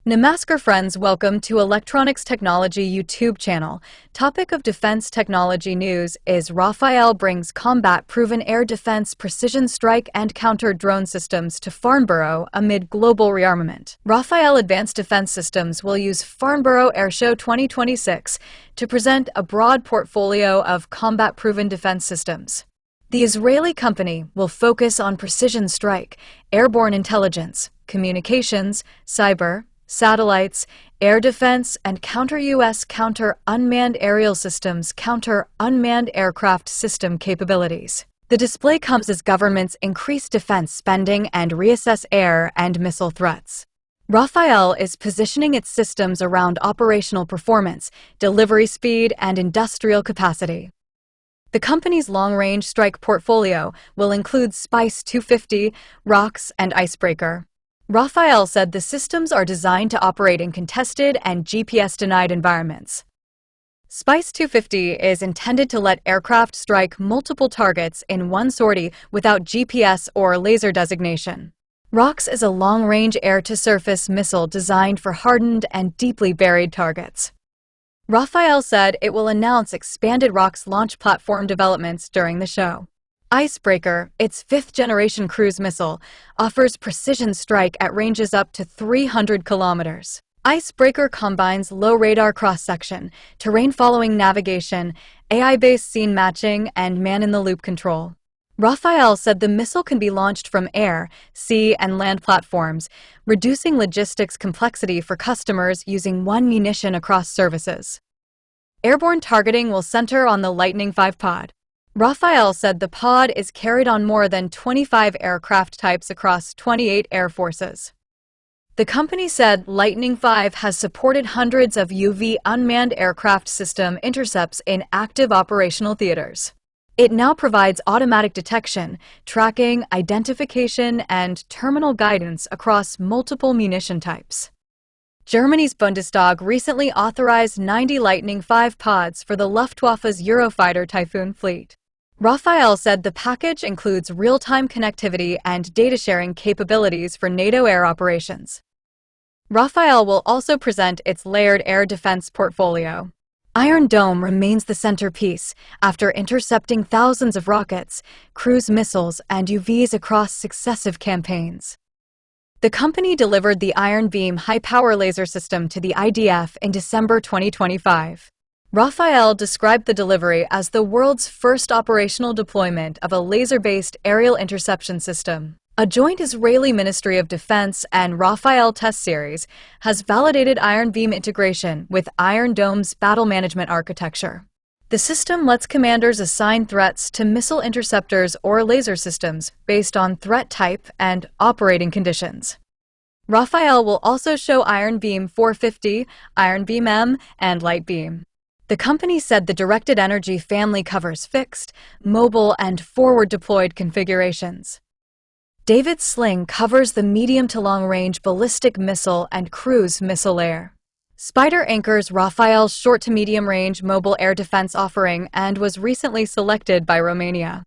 Namaskar friends, welcome to Electronics Technology YouTube channel. Topic of defense technology news is Rafael brings combat-proven air defense precision strike and counter drone systems to Farnborough amid global rearmament. Rafael Advanced Defense Systems will use Farnborough Airshow 2026 to present a broad portfolio of combat-proven defense systems. The Israeli company will focus on precision strike, airborne intelligence, communications, cyber, satellites, air defense, and counter-U.S. counter-unmanned aerial systems counter-unmanned aircraft system capabilities. The display comes as governments increase defense spending and reassess air and missile threats. Rafael is positioning its systems around operational performance, delivery speed, and industrial capacity. The company's long-range strike portfolio will include Spice 250, ROX, and Icebreaker. Rafael said the systems are designed to operate in contested and GPS-denied environments. Spice 250 is intended to let aircraft strike multiple targets in one sortie without GPS or laser designation. ROX is a long-range air-to-surface missile designed for hardened and deeply buried targets. Rafael said it will announce expanded ROX launch platform developments during the show. Icebreaker, its fifth-generation cruise missile, offers precision strike at ranges up to 300 kilometers. Icebreaker combines low radar cross-section, terrain-following navigation, AI-based scene matching, and man-in-the-loop control. Rafael said the missile can be launched from air, sea, and land platforms, reducing logistics complexity for customers using one munition across services. Airborne targeting will center on the Lightning 5 pod. Rafael said the pod is carried on more than 25 aircraft types across 28 air forces. The company said Lightning 5 has supported hundreds of UV unmanned aircraft system intercepts in active operational theaters. It now provides automatic detection, tracking, identification, and terminal guidance across multiple munition types. Germany's Bundestag recently authorized 90 Lightning 5 pods for the Luftwaffe's Eurofighter Typhoon fleet. Rafael said the package includes real-time connectivity and data-sharing capabilities for NATO air operations. Rafael will also present its layered air defense portfolio. Iron Dome remains the centerpiece after intercepting thousands of rockets, cruise missiles, and UVs across successive campaigns. The company delivered the Iron Beam high-power laser system to the IDF in December 2025. Rafael described the delivery as the world's first operational deployment of a laser-based aerial interception system. A joint Israeli Ministry of Defense and Rafael test series has validated Iron Beam integration with Iron Dome's battle management architecture. The system lets commanders assign threats to missile interceptors or laser systems based on threat type and operating conditions. Rafael will also show Iron Beam 450, Iron Beam M, and Light Beam. The company said the directed energy family covers fixed, mobile, and forward-deployed configurations. David's Sling covers the medium to long-range ballistic missile and cruise missile layer. Spider anchors Rafael's short to medium-range mobile air defense offering and was recently selected by Romania.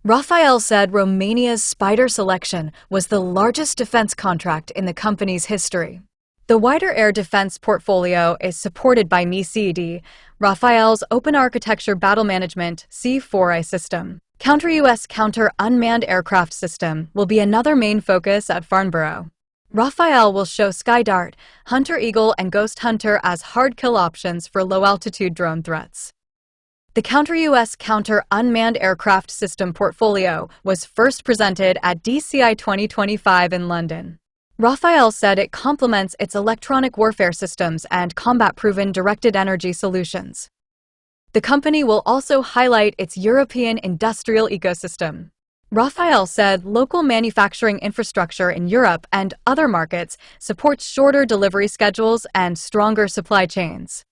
Rafael said Romania's Spider selection was the largest defense contract in the company's history. The wider air defense portfolio is supported by MICD, Rafael's open architecture battle management C4I system. Counter-U.S. counter-unmanned aircraft system will be another main focus at Farnborough. Rafael will show Skydart, Hunter Eagle, and Ghost Hunter as hard-kill options for low-altitude drone threats. The counter-U.S. counter-unmanned aircraft system portfolio was first presented at DCI 2025 in London. Rafael said it complements its electronic warfare systems and combat-proven directed energy solutions. The company will also highlight its European industrial ecosystem. Rafael said local manufacturing infrastructure in Europe and other markets supports shorter delivery schedules and stronger supply chains.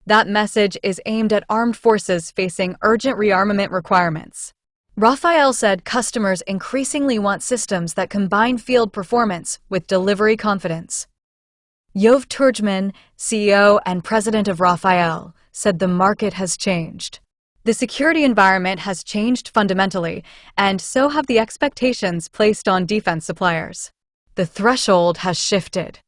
That message is aimed at armed forces facing urgent rearmament requirements. Rafael said customers increasingly want systems that combine field performance with delivery confidence. Yov Turgeman, CEO and president of Rafael, said the market has changed. The security environment has changed fundamentally, and so have the expectations placed on defense suppliers. The threshold has shifted.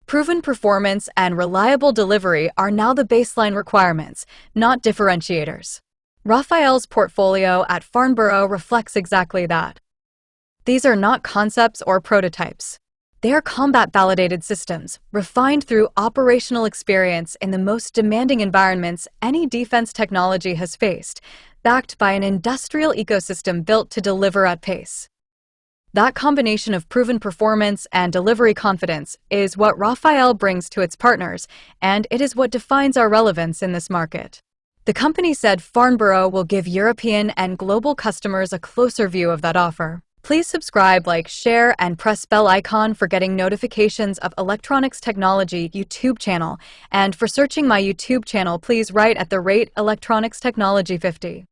Proven performance and reliable delivery are now the baseline requirements, not differentiators. Rafael's portfolio at Farnborough reflects exactly that. These are not concepts or prototypes. They are combat-validated systems, refined through operational experience in the most demanding environments any defense technology has faced, backed by an industrial ecosystem built to deliver at pace. That combination of proven performance and delivery confidence is what Rafael brings to its partners, and it is what defines our relevance in this market. The company said Farnborough will give European and global customers a closer view of that offer. Please subscribe, like, share, and press bell icon for getting notifications of Electronics Technology YouTube channel. And for searching my YouTube channel, please write at the rate Electronics Technology 50.